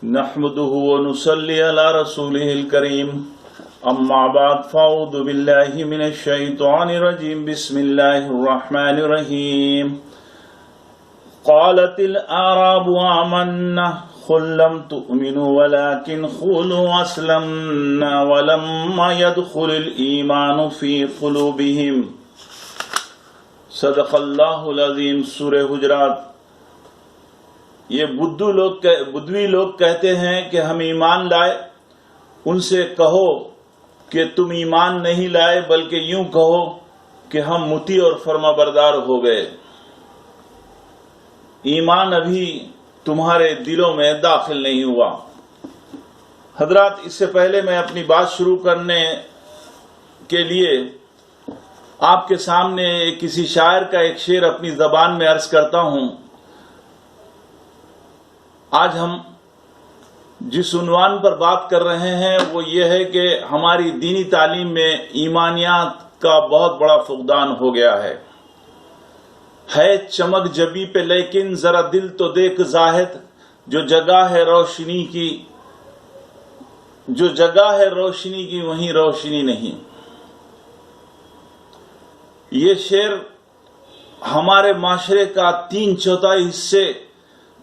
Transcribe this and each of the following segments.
نحمده ونصلي على رسوله الكريم اما بعد فاعوذ بالله من الشيطان الرجيم بسم الله الرحمن الرحيم قالت الأعراب آمنا قل لم تؤمنوا ولكن قولوا أسلمنا ولما يدخل الإيمان في قلوبهم صدق اللہ العظیم۔ سورہ حجرات۔ یہ بدوی لوگ کہتے ہیں کہ ہم ایمان لائے، ان سے کہو کہ تم ایمان نہیں لائے بلکہ یوں کہو کہ ہم مطیع اور فرما بردار ہو گئے، ایمان ابھی تمہارے دلوں میں داخل نہیں ہوا۔ حضرات، اس سے پہلے میں اپنی بات شروع کرنے کے لیے آپ کے سامنے کسی شاعر کا ایک شعر اپنی زبان میں عرض کرتا ہوں۔ آج ہم جس عنوان پر بات کر رہے ہیں وہ یہ ہے کہ ہماری دینی تعلیم میں ایمانیات کا بہت بڑا فقدان ہو گیا ہے چمک جبی پہ لیکن ذرا دل تو دیکھ زاہد، جو جگہ ہے روشنی کی وہیں روشنی نہیں۔ یہ شعر ہمارے معاشرے کا 3/4 حصے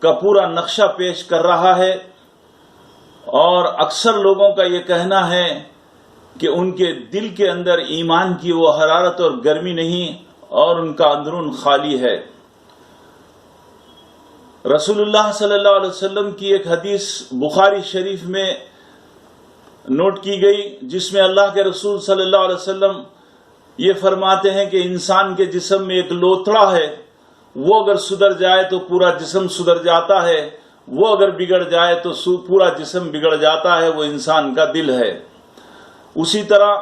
کا پورا نقشہ پیش کر رہا ہے، اور اکثر لوگوں کا یہ کہنا ہے کہ ان کے دل کے اندر ایمان کی وہ حرارت اور گرمی نہیں اور ان کا اندرون خالی ہے۔ رسول اللہ صلی اللہ علیہ وسلم کی ایک حدیث بخاری شریف میں نوٹ کی گئی، جس میں اللہ کے رسول صلی اللہ علیہ وسلم یہ فرماتے ہیں کہ انسان کے جسم میں ایک لوتھڑا ہے، وہ اگر سدھر جائے تو پورا جسم سدھر جاتا ہے، وہ اگر بگڑ جائے تو پورا جسم بگڑ جاتا ہے، وہ انسان کا دل ہے۔ اسی طرح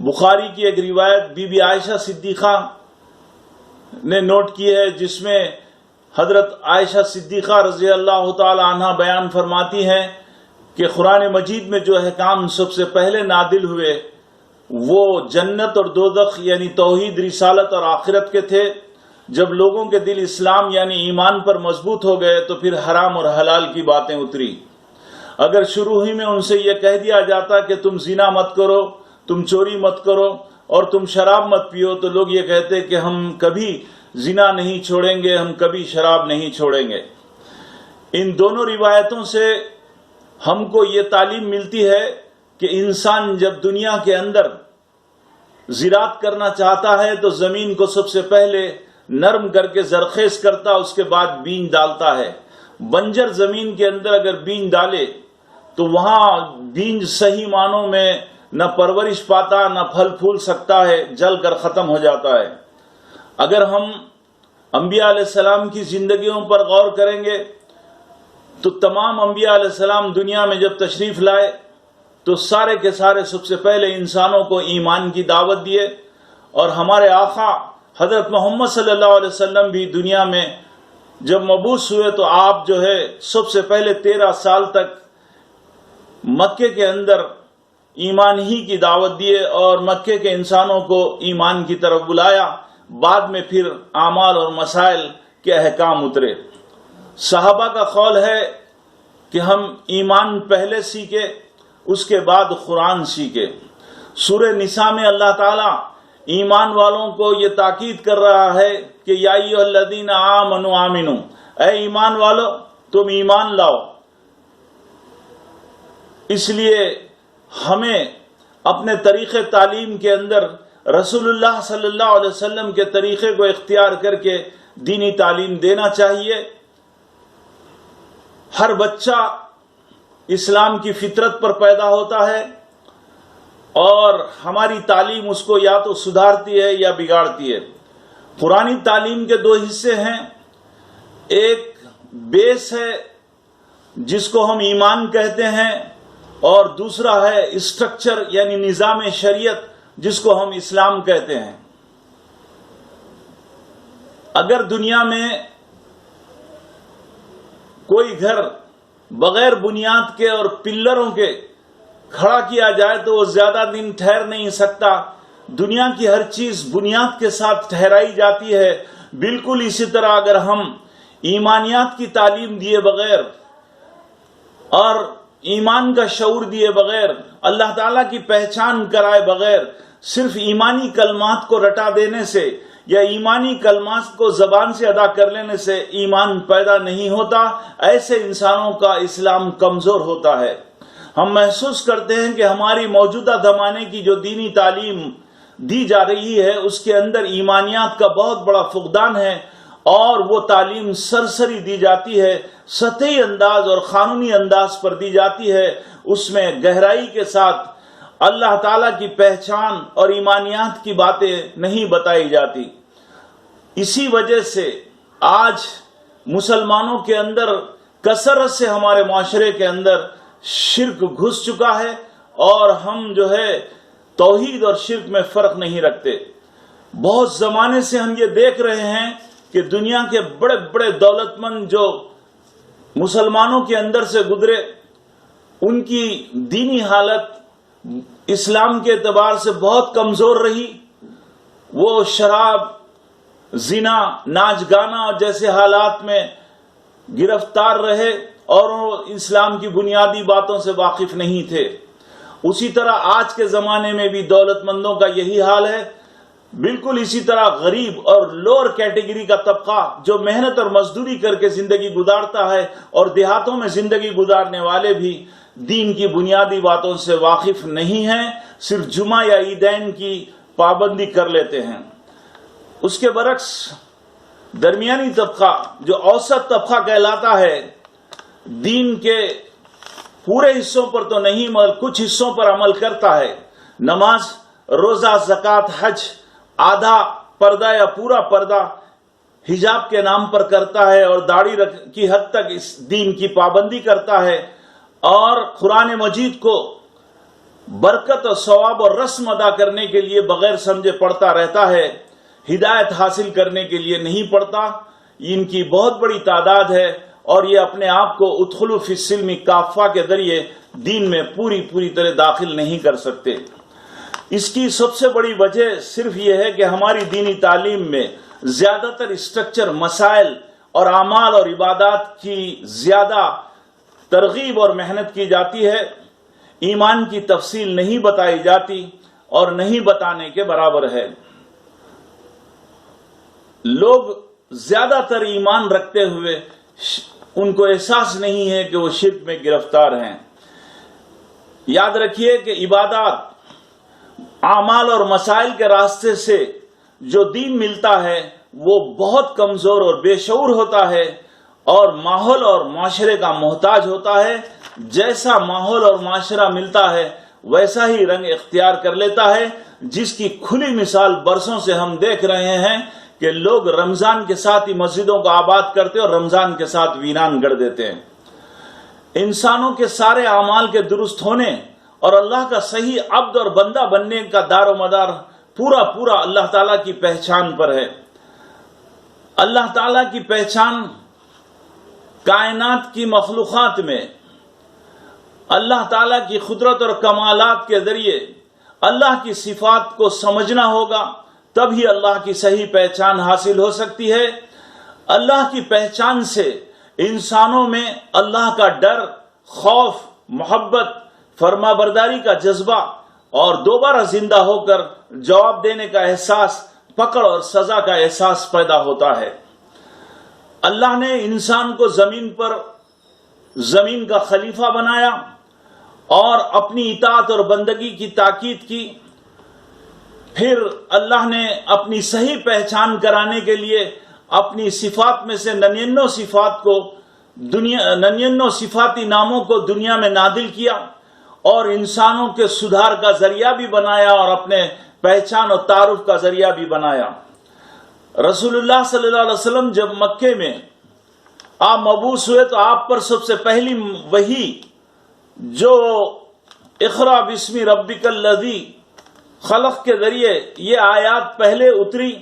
بخاری کی ایک روایت بی بی عائشہ صدیقہ نے نوٹ کی ہے، جس میں حضرت عائشہ صدیقہ رضی اللہ تعالی عنہ بیان فرماتی ہیں کہ قرآن مجید میں جو احکام سب سے پہلے نازل ہوئے وہ جنت اور دوزخ یعنی توحید، رسالت اور آخرت کے تھے۔ جب لوگوں کے دل اسلام یعنی ایمان پر مضبوط ہو گئے تو پھر حرام اور حلال کی باتیں اتری۔ اگر شروع ہی میں ان سے یہ کہہ دیا جاتا کہ تم زنا مت کرو، تم چوری مت کرو اور تم شراب مت پیو، تو لوگ یہ کہتے کہ ہم کبھی زنا نہیں چھوڑیں گے، ہم کبھی شراب نہیں چھوڑیں گے۔ ان دونوں روایتوں سے ہم کو یہ تعلیم ملتی ہے کہ انسان جب دنیا کے اندر زراعت کرنا چاہتا ہے تو زمین کو سب سے پہلے نرم کر کے زرخیز کرتا، اس کے بعد بیج ڈالتا ہے۔ بنجر زمین کے اندر اگر بیج ڈالے تو وہاں بیج صحیح معنوں میں نہ پرورش پاتا، نہ پھل پھول سکتا ہے، جل کر ختم ہو جاتا ہے۔ اگر ہم انبیاء علیہ السلام کی زندگیوں پر غور کریں گے تو تمام انبیاء علیہ السلام دنیا میں جب تشریف لائے تو سارے کے سارے سب سے پہلے انسانوں کو ایمان کی دعوت دیے، اور ہمارے آقا حضرت محمد صلی اللہ علیہ وسلم بھی دنیا میں جب مبعوث ہوئے تو آپ جو ہے سب سے پہلے 13 سال تک مکے کے اندر ایمان ہی کی دعوت دیے اور مکے کے انسانوں کو ایمان کی طرف بلایا۔ بعد میں پھر اعمال اور مسائل کے احکام اترے۔ صحابہ کا قول ہے کہ ہم ایمان پہلے سیکھے، اس کے بعد قرآن سیکھے۔ سورہ نساء میں اللہ تعالیٰ ایمان والوں کو یہ تاکید کر رہا ہے کہ یا ایھا الذین آمنوا آمنو، اے ایمان والو تم ایمان لاؤ۔ اس لیے ہمیں اپنے طریقے تعلیم کے اندر رسول اللہ صلی اللہ علیہ وسلم کے طریقے کو اختیار کر کے دینی تعلیم دینا چاہیے۔ ہر بچہ اسلام کی فطرت پر پیدا ہوتا ہے اور ہماری تعلیم اس کو یا تو سدھارتی ہے یا بگاڑتی ہے۔ قرآنی تعلیم کے 2 حصے ہیں، ایک بیس ہے جس کو ہم ایمان کہتے ہیں، اور دوسرا ہے اسٹرکچر یعنی نظام شریعت جس کو ہم اسلام کہتے ہیں۔ اگر دنیا میں کوئی گھر بغیر بنیاد کے اور پلروں کے کھڑا کیا جائے تو وہ زیادہ دن ٹھہر نہیں سکتا۔ دنیا کی ہر چیز بنیاد کے ساتھ ٹھہرائی جاتی ہے۔ بالکل اسی طرح اگر ہم ایمانیات کی تعلیم دیے بغیر اور ایمان کا شعور دیے بغیر، اللہ تعالیٰ کی پہچان کرائے بغیر صرف ایمانی کلمات کو رٹا دینے سے یا ایمانی کلمات کو زبان سے ادا کر لینے سے ایمان پیدا نہیں ہوتا۔ ایسے انسانوں کا اسلام کمزور ہوتا ہے۔ ہم محسوس کرتے ہیں کہ ہماری موجودہ زمانے کی جو دینی تعلیم دی جا رہی ہے اس کے اندر ایمانیات کا بہت بڑا فقدان ہے، اور وہ تعلیم سرسری دی جاتی ہے، سطحی انداز اور قانونی انداز پر دی جاتی ہے، اس میں گہرائی کے ساتھ اللہ تعالیٰ کی پہچان اور ایمانیات کی باتیں نہیں بتائی جاتی۔ اسی وجہ سے آج مسلمانوں کے اندر کثرت سے ہمارے معاشرے کے اندر شرک گھس چکا ہے، اور ہم جو ہے توحید اور شرک میں فرق نہیں رکھتے۔ بہت زمانے سے ہم یہ دیکھ رہے ہیں کہ دنیا کے بڑے بڑے دولت مند جو مسلمانوں کے اندر سے گزرے، ان کی دینی حالت اسلام کے اعتبار سے بہت کمزور رہی۔ وہ شراب، زنا، ناچ گانا جیسے حالات میں گرفتار رہے اور وہ اسلام کی بنیادی باتوں سے واقف نہیں تھے۔ اسی طرح آج کے زمانے میں بھی دولت مندوں کا یہی حال ہے۔ بالکل اسی طرح غریب اور لوور کیٹیگری کا طبقہ جو محنت اور مزدوری کر کے زندگی گزارتا ہے، اور دیہاتوں میں زندگی گزارنے والے بھی دین کی بنیادی باتوں سے واقف نہیں ہیں، صرف جمعہ یا عیدین کی پابندی کر لیتے ہیں۔ اس کے برعکس درمیانی طبقہ جو اوسط طبقہ کہلاتا ہے، دین کے پورے حصوں پر تو نہیں مگر کچھ حصوں پر عمل کرتا ہے، نماز، روزہ، زکوٰۃ، حج آدھا پردہ یا پورا پردہ حجاب کے نام پر کرتا ہے، اور داڑھی کی حد تک اس دین کی پابندی کرتا ہے، اور قرآن مجید کو برکت اور ثواب اور رسم ادا کرنے کے لیے بغیر سمجھے پڑھتا رہتا ہے، ہدایت حاصل کرنے کے لیے نہیں پڑھتا۔ ان کی بہت بڑی تعداد ہے، اور یہ اپنے آپ کو ادخلوا فی السلم کافہ کے ذریعے دین میں پوری طرح داخل نہیں کر سکتے۔ اس کی سب سے بڑی وجہ صرف یہ ہے کہ ہماری دینی تعلیم میں زیادہ تر اسٹرکچر، مسائل اور اعمال اور عبادات کی زیادہ ترغیب اور محنت کی جاتی ہے، ایمان کی تفصیل نہیں بتائی جاتی اور نہیں بتانے کے برابر ہے۔ لوگ زیادہ تر ایمان رکھتے ہوئے ان کو احساس نہیں ہے کہ وہ شرک میں گرفتار ہیں۔ یاد رکھیے کہ عبادات، اعمال اور مسائل کے راستے سے جو دین ملتا ہے وہ بہت کمزور اور بے شعور ہوتا ہے، اور ماحول اور معاشرے کا محتاج ہوتا ہے۔ جیسا ماحول اور معاشرہ ملتا ہے ویسا ہی رنگ اختیار کر لیتا ہے، جس کی کھلی مثال برسوں سے ہم دیکھ رہے ہیں کہ لوگ رمضان کے ساتھ ہی مسجدوں کو آباد کرتے اور رمضان کے ساتھ ویران کر دیتے ہیں۔ انسانوں کے سارے اعمال کے درست ہونے اور اللہ کا صحیح عبد اور بندہ بننے کا دار و مدار پورا اللہ تعالیٰ کی پہچان پر ہے۔ اللہ تعالیٰ کی پہچان کائنات کی مخلوقات میں اللہ تعالیٰ کی قدرت اور کمالات کے ذریعے اللہ کی صفات کو سمجھنا ہوگا، تب ہی اللہ کی صحیح پہچان حاصل ہو سکتی ہے۔ اللہ کی پہچان سے انسانوں میں اللہ کا ڈر، خوف، محبت، فرما برداری کا جذبہ اور دوبارہ زندہ ہو کر جواب دینے کا احساس، پکڑ اور سزا کا احساس پیدا ہوتا ہے۔ اللہ نے انسان کو زمین پر زمین کا خلیفہ بنایا اور اپنی اطاعت اور بندگی کی تاکید کی۔ پھر اللہ نے اپنی صحیح پہچان کرانے کے لیے اپنی صفات میں سے 99 صفاتی ناموں کو دنیا میں نازل کیا اور انسانوں کے سدھار کا ذریعہ بھی بنایا اور اپنے پہچان اور تعارف کا ذریعہ بھی بنایا۔ رسول اللہ صلی اللہ علیہ وسلم جب مکے میں آپ مبعوث ہوئے تو آپ پر سب سے پہلی وحی جو اقرأ باسم ربک الذی خلق کے ذریعے یہ آیات پہلے اتری،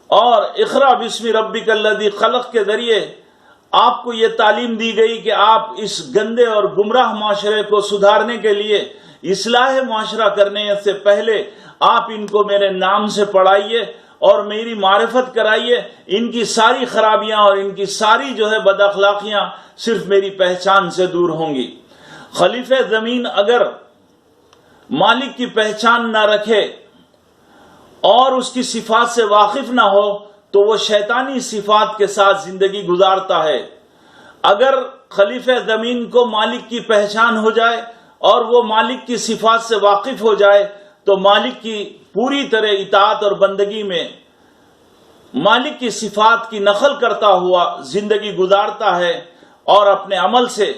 اور اقرأ باسم ربک الذی خلق کے ذریعے آپ کو یہ تعلیم دی گئی کہ آپ اس گندے اور گمراہ معاشرے کو سدھارنے کے لیے، اصلاح معاشرہ کرنے سے پہلے آپ ان کو میرے نام سے پڑھائیے اور میری معرفت کرائیے، ان کی ساری خرابیاں اور ان کی ساری بد اخلاقیاں صرف میری پہچان سے دور ہوں گی۔ خلیفہ زمین اگر مالک کی پہچان نہ رکھے اور اس کی صفات سے واقف نہ ہو تو وہ شیطانی صفات کے ساتھ زندگی گزارتا ہے۔ اگر خلیفہ زمین کو مالک کی پہچان ہو جائے اور وہ مالک کی صفات سے واقف ہو جائے تو مالک کی پوری طرح اطاعت اور بندگی میں مالک کی صفات کی نقل کرتا ہوا زندگی گزارتا ہے اور اپنے عمل سے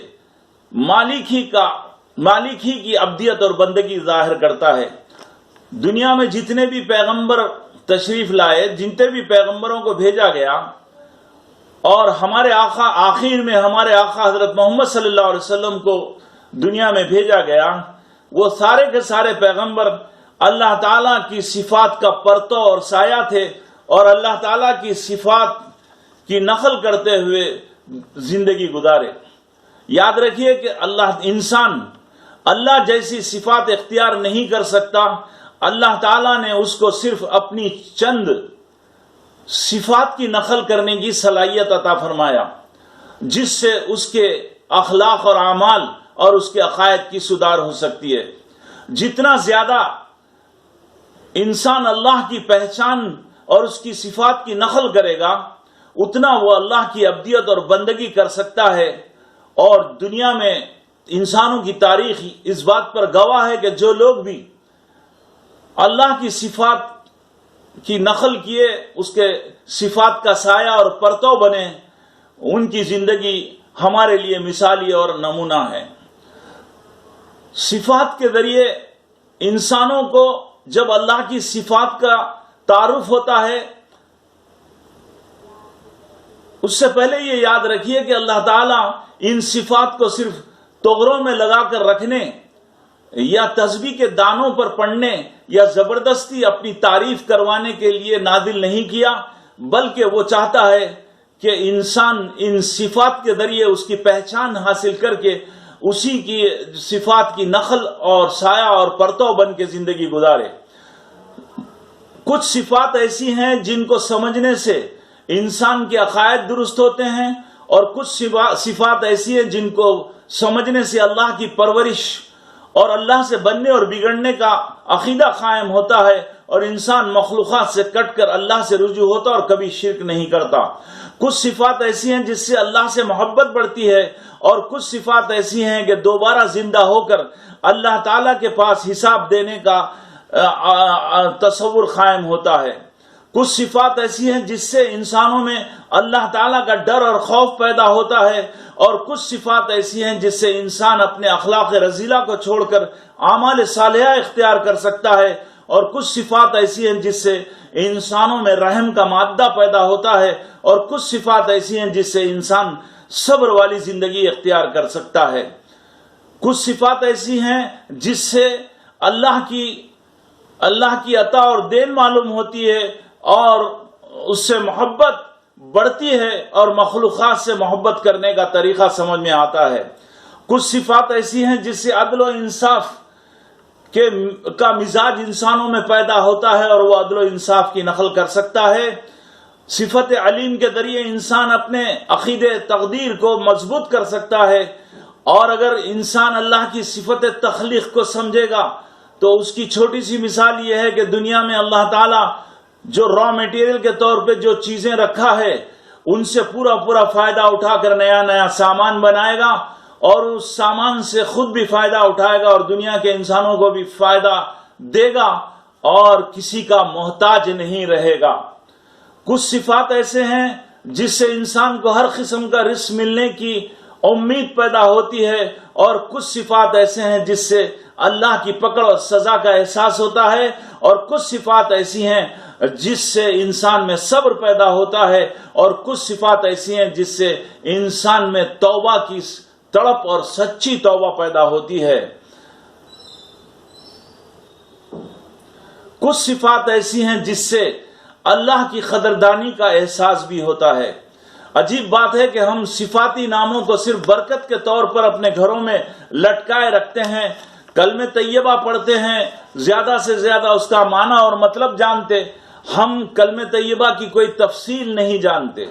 مالک ہی کی عبدیت اور بندگی ظاہر کرتا ہے۔ دنیا میں جتنے بھی پیغمبر تشریف لائے، جتنے بھی پیغمبروں کو بھیجا گیا اور ہمارے آقا آخر میں ہمارے آقا حضرت محمد صلی اللہ علیہ وسلم کو دنیا میں بھیجا گیا، وہ سارے کے سارے پیغمبر اللہ تعالیٰ کی صفات کا پرتو اور سایہ تھے اور اللہ تعالیٰ کی صفات کی نقل کرتے ہوئے زندگی گزارے۔ یاد رکھیے کہ انسان اللہ جیسی صفات اختیار نہیں کر سکتا۔ اللہ تعالیٰ نے اس کو صرف اپنی چند صفات کی نقل کرنے کی صلاحیت عطا فرمایا، جس سے اس کے اخلاق اور اعمال اور اس کے عقائد کی سدھار ہو سکتی ہے۔ جتنا زیادہ انسان اللہ کی پہچان اور اس کی صفات کی نقل کرے گا اتنا وہ اللہ کی عبدیت اور بندگی کر سکتا ہے۔ اور دنیا میں انسانوں کی تاریخ اس بات پر گواہ ہے کہ جو لوگ بھی اللہ کی صفات کی نقل کیے، اس کے صفات کا سایہ اور پرتو بنے، ان کی زندگی ہمارے لیے مثالی اور نمونہ ہے۔ صفات کے ذریعے انسانوں کو جب اللہ کی صفات کا تعارف ہوتا ہے، اس سے پہلے یہ یاد رکھیے کہ اللہ تعالیٰ ان صفات کو صرف تغروں میں لگا کر رکھنے یا تسبیح کے دانوں پر پڑھنے یا زبردستی اپنی تعریف کروانے کے لیے نازل نہیں کیا، بلکہ وہ چاہتا ہے کہ انسان ان صفات کے ذریعے اس کی پہچان حاصل کر کے اسی کی صفات کی نقل اور سایہ اور پرتو بن کے زندگی گزارے۔ کچھ صفات ایسی ہیں جن کو سمجھنے سے انسان کے عقائد درست ہوتے ہیں، اور کچھ صفات ایسی ہیں جن کو سمجھنے سے اللہ کی پرورش اور اللہ سے بننے اور بگڑنے کا عقیدہ قائم ہوتا ہے، اور انسان مخلوقات سے کٹ کر اللہ سے رجوع ہوتا اور کبھی شرک نہیں کرتا۔ کچھ صفات ایسی ہیں جس سے اللہ سے محبت بڑھتی ہے، اور کچھ صفات ایسی ہیں کہ دوبارہ زندہ ہو کر اللہ تعالیٰ کے پاس حساب دینے کا تصور قائم ہوتا ہے۔ کچھ صفات ایسی ہیں جس سے انسانوں میں اللہ تعالیٰ کا ڈر اور خوف پیدا ہوتا ہے، اور کچھ صفات ایسی ہیں جس سے انسان اپنے اخلاق رذیلہ کو چھوڑ کر اعمال صالحہ اختیار کر سکتا ہے، اور کچھ صفات ایسی ہیں جس سے انسانوں میں رحم کا مادہ پیدا ہوتا ہے، اور کچھ صفات ایسی ہیں جس سے انسان صبر والی زندگی اختیار کر سکتا ہے۔ کچھ صفات ایسی ہیں جس سے اللہ کی عطا اور دین معلوم ہوتی ہے اور اس سے محبت بڑھتی ہے اور مخلوقات سے محبت کرنے کا طریقہ سمجھ میں آتا ہے۔ کچھ صفات ایسی ہیں جس سے عدل و انصاف کا مزاج انسانوں میں پیدا ہوتا ہے اور وہ عدل و انصاف کی نقل کر سکتا ہے۔ صفت علیم کے ذریعے انسان اپنے عقید تقدیر کو مضبوط کر سکتا ہے، اور اگر انسان اللہ کی صفت تخلیق کو سمجھے گا تو اس کی چھوٹی سی مثال یہ ہے کہ دنیا میں اللہ تعالیٰ جو را میٹیریل کے طور پہ جو چیزیں رکھا ہے ان سے پورا فائدہ اٹھا کر نیا سامان بنائے گا، اور اس سامان سے خود بھی فائدہ اٹھائے گا اور دنیا کے انسانوں کو بھی فائدہ دے گا اور کسی کا محتاج نہیں رہے گا۔ کچھ صفات ایسے ہیں جس سے انسان کو ہر قسم کا رزق ملنے کی امید پیدا ہوتی ہے، اور کچھ صفات ایسے ہیں جس سے اللہ کی پکڑ اور سزا کا احساس ہوتا ہے، اور کچھ صفات ایسی ہیں جس سے انسان میں صبر پیدا ہوتا ہے، اور کچھ صفات ایسی ہیں جس سے انسان میں توبہ کی تڑپ اور سچی توبہ پیدا ہوتی ہے۔ کچھ صفات ایسی ہیں جس سے اللہ کی قدردانی کا احساس بھی ہوتا ہے۔ عجیب بات ہے کہ ہم صفاتی ناموں کو صرف برکت کے طور پر اپنے گھروں میں لٹکائے رکھتے ہیں، کلمہ طیبہ پڑھتے ہیں، زیادہ سے زیادہ اس کا معنی اور مطلب جانتے، ہم کلمہ طیبہ کی کوئی تفصیل نہیں جانتے،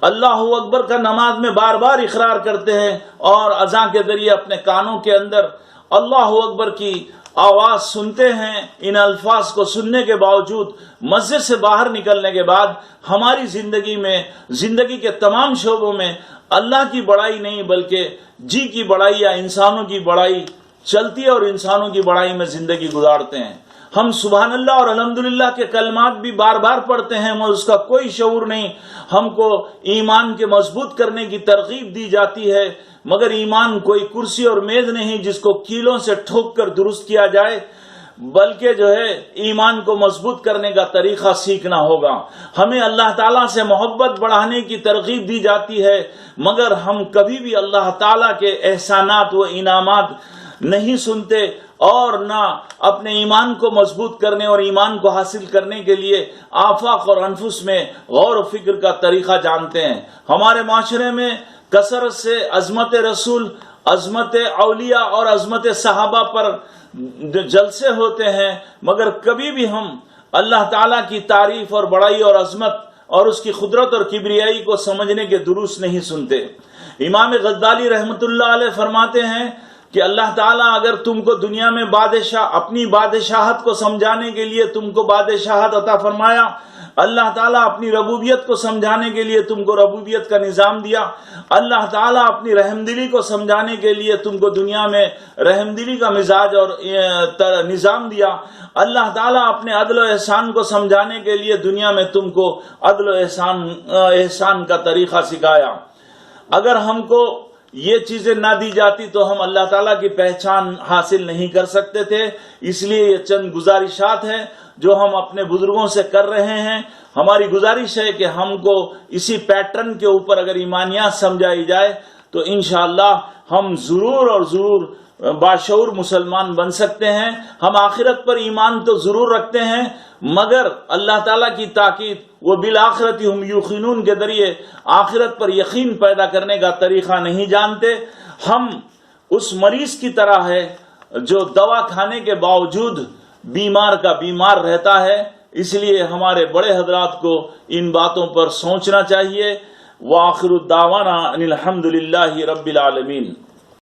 اللہ اکبر کا نماز میں بار بار اقرار کرتے ہیں اور اذان کے ذریعے اپنے کانوں کے اندر اللہ اکبر کی آواز سنتے ہیں، ان الفاظ کو سننے کے باوجود مسجد سے باہر نکلنے کے بعد ہماری زندگی کے تمام شعبوں میں اللہ کی بڑائی نہیں بلکہ جی کی بڑائی یا انسانوں کی بڑائی چلتی ہے اور انسانوں کی بڑائی میں زندگی گزارتے ہیں۔ ہم سبحان اللہ اور الحمدللہ کے کلمات بھی بار بار پڑھتے ہیں اور اس کا کوئی شعور نہیں۔ ہم کو ایمان کے مضبوط کرنے کی ترغیب دی جاتی ہے، مگر ایمان کوئی کرسی اور میز نہیں جس کو کیلوں سے ٹھوک کر درست کیا جائے، بلکہ ایمان کو مضبوط کرنے کا طریقہ سیکھنا ہوگا۔ ہمیں اللہ تعالیٰ سے محبت بڑھانے کی ترغیب دی جاتی ہے، مگر ہم کبھی بھی اللہ تعالیٰ کے احسانات و انعامات نہیں سنتے اور نہ اپنے ایمان کو مضبوط کرنے اور ایمان کو حاصل کرنے کے لیے آفاق اور انفس میں غور و فکر کا طریقہ جانتے ہیں۔ ہمارے معاشرے میں کثرت سے عظمت رسول، عظمت اولیاء اور عظمت صحابہ پر جلسے ہوتے ہیں، مگر کبھی بھی ہم اللہ تعالیٰ کی تعریف اور بڑائی اور عظمت اور اس کی قدرت اور کبریائی کو سمجھنے کے دروس نہیں سنتے۔ امام غزالی رحمۃ اللہ علیہ فرماتے ہیں کہ اللہ تعالیٰ اگر تم کو دنیا میں اپنی بادشاہت کو سمجھانے کے لیے تم کو بادشاہت عطا فرمایا، اللہ تعالیٰ اپنی ربوبیت کو سمجھانے کے لیے تم کو ربوبیت کا نظام دیا، اللہ تعالیٰ اپنی رحمدلی کو سمجھانے کے لیے تم کو دنیا میں رحمدلی کا مزاج اور نظام دیا، اللہ تعالیٰ اپنے عدل و احسان کو سمجھانے کے لیے دنیا میں تم کو عدل و احسان کا طریقہ سکھایا۔ اگر ہم کو یہ چیزیں نہ دی جاتی تو ہم اللہ تعالیٰ کی پہچان حاصل نہیں کر سکتے تھے۔ اس لیے یہ چند گزارشات ہیں جو ہم اپنے بزرگوں سے کر رہے ہیں۔ ہماری گزارش ہے کہ ہم کو اسی پیٹرن کے اوپر اگر ایمانیات سمجھائی جائے تو انشاءاللہ ہم ضرور اور ضرور باشعور مسلمان بن سکتے ہیں۔ ہم آخرت پر ایمان تو ضرور رکھتے ہیں، مگر اللہ تعالیٰ کی تاکید وہ بالآخرت ہم یوقنون کے ذریعے آخرت پر یقین پیدا کرنے کا طریقہ نہیں جانتے۔ ہم اس مریض کی طرح ہے جو دوا کھانے کے باوجود بیمار کا بیمار رہتا ہے، اس لیے ہمارے بڑے حضرات کو ان باتوں پر سوچنا چاہیے۔ وآخر الدعوانا ان الحمد للہ رب العالمین۔